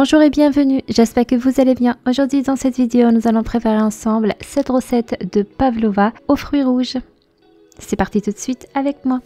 Bonjour et bienvenue, j'espère que vous allez bien. Aujourd'hui dans cette vidéo, nous allons préparer ensemble cette recette de pavlova aux fruits rouges. C'est parti tout de suite avec moi.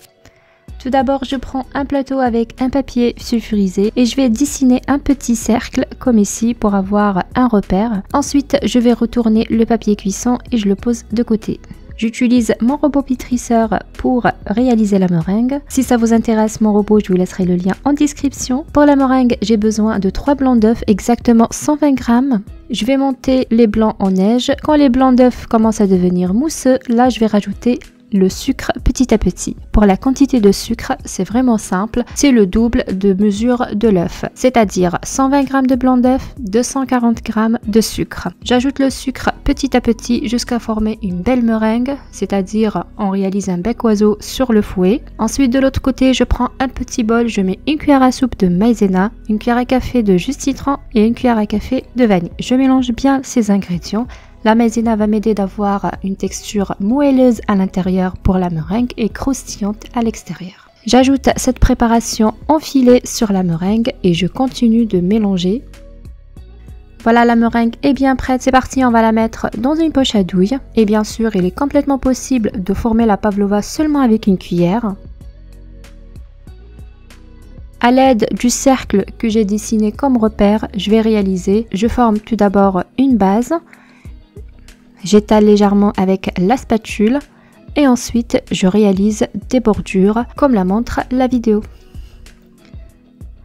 Tout d'abord, je prends un plateau avec un papier sulfurisé et je vais dessiner un petit cercle comme ici pour avoir un repère. Ensuite, je vais retourner le papier cuisson et je le pose de côté. J'utilise mon robot pétrisseur pour réaliser la meringue. Si ça vous intéresse, mon robot, je vous laisserai le lien en description. Pour la meringue, j'ai besoin de 3 blancs d'œufs, exactement 120 grammes. Je vais monter les blancs en neige. Quand les blancs d'œufs commencent à devenir mousseux, là, je vais rajouter le sucre petit à petit. Pour la quantité de sucre, c'est vraiment simple, c'est le double de mesure de l'œuf, c'est-à-dire 120 g de blanc d'œuf, 240 g de sucre. J'ajoute le sucre petit à petit jusqu'à former une belle meringue, c'est-à-dire on réalise un bec oiseau sur le fouet. Ensuite de l'autre côté, je prends un petit bol, je mets une cuillère à soupe de maïzena, une cuillère à café de jus de citron et une cuillère à café de vanille. Je mélange bien ces ingrédients. La maïzena va m'aider d'avoir une texture moelleuse à l'intérieur pour la meringue et croustillante à l'extérieur. J'ajoute cette préparation enfilée sur la meringue et je continue de mélanger. Voilà, la meringue est bien prête, c'est parti, on va la mettre dans une poche à douille. Et bien sûr, il est complètement possible de former la pavlova seulement avec une cuillère. À l'aide du cercle que j'ai dessiné comme repère, je forme tout d'abord une base. J'étale légèrement avec la spatule et ensuite je réalise des bordures comme la montre la vidéo.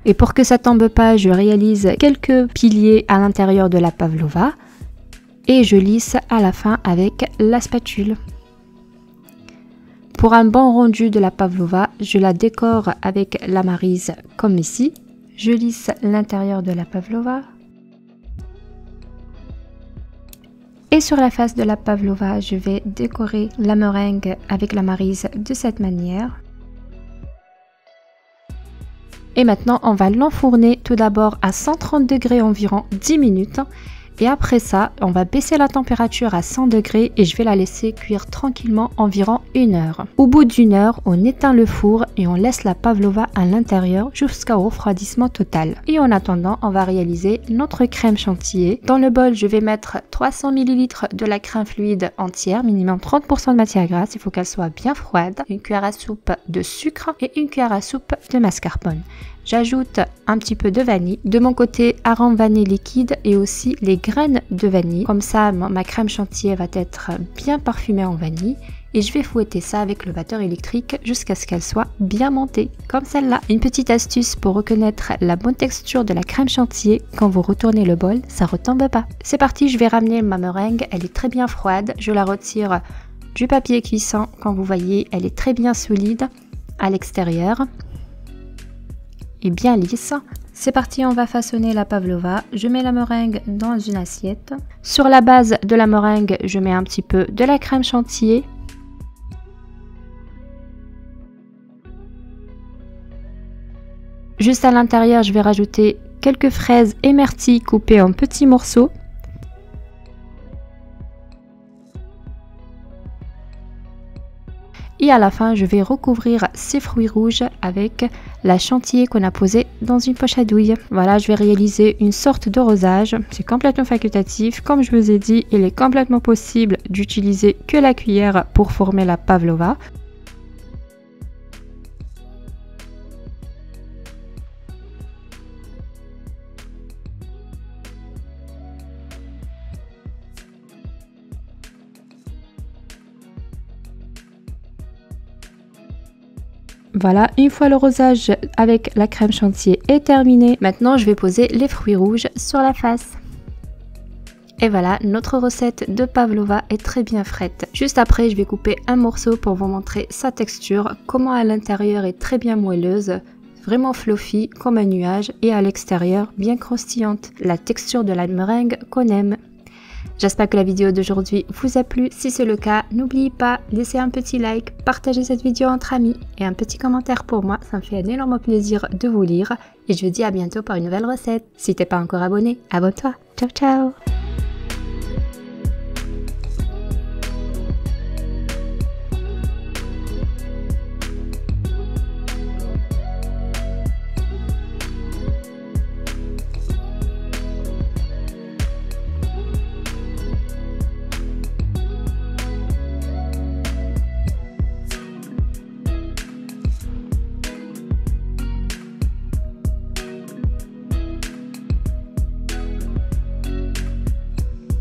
Et pour que ça tombe pas, je réalise quelques piliers à l'intérieur de la pavlova et je lisse à la fin avec la spatule. Pour un bon rendu de la pavlova, je la décore avec la maryse comme ici. Je lisse l'intérieur de la pavlova. Et sur la face de la pavlova, je vais décorer la meringue avec la maryse de cette manière. Et maintenant, on va l'enfourner tout d'abord à 130 degrés environ 10 minutes. Et après ça, on va baisser la température à 100 degrés et je vais la laisser cuire tranquillement environ 1 heure. Au bout d'1 heure, on éteint le four et on laisse la pavlova à l'intérieur jusqu'au refroidissement total. Et en attendant, on va réaliser notre crème chantilly. Dans le bol, je vais mettre 300 ml de la crème fluide entière, minimum 30% de matière grasse, il faut qu'elle soit bien froide, une cuillère à soupe de sucre et une cuillère à soupe de mascarpone. J'ajoute un petit peu de vanille. De mon côté, arôme vanille liquide et aussi les graines de vanille. Comme ça, ma crème chantilly va être bien parfumée en vanille. Et je vais fouetter ça avec le batteur électrique jusqu'à ce qu'elle soit bien montée, comme celle-là. Une petite astuce pour reconnaître la bonne texture de la crème chantilly. Quand vous retournez le bol, ça ne retombe pas. C'est parti, je vais ramener ma meringue. Elle est très bien froide. Je la retire du papier cuisson. Comme vous voyez, elle est très bien solide à l'extérieur. Et bien lisse. C'est parti, on va façonner la pavlova. Je mets la meringue dans une assiette. Sur la base de la meringue, je mets un petit peu de la crème chantilly. Juste à l'intérieur, je vais rajouter quelques fraises émerties coupées en petits morceaux. Et à la fin, je vais recouvrir ces fruits rouges avec la chantilly qu'on a posée dans une poche à douille. Voilà, je vais réaliser une sorte de rosage. C'est complètement facultatif. Comme je vous ai dit, il est complètement possible d'utiliser que la cuillère pour former la pavlova. Voilà, une fois le rosage avec la crème chantilly est terminé, maintenant je vais poser les fruits rouges sur la face. Et voilà, notre recette de pavlova est très bien frite. Juste après, je vais couper un morceau pour vous montrer sa texture, comment à l'intérieur est très bien moelleuse, vraiment fluffy comme un nuage et à l'extérieur bien croustillante. La texture de la meringue qu'on aime. J'espère que la vidéo d'aujourd'hui vous a plu. Si c'est le cas, n'oubliez pas, laissez un petit like, partagez cette vidéo entre amis et un petit commentaire pour moi. Ça me fait un énorme plaisir de vous lire. Et je vous dis à bientôt pour une nouvelle recette. Si t'es pas encore abonné, abonne-toi. Ciao ciao.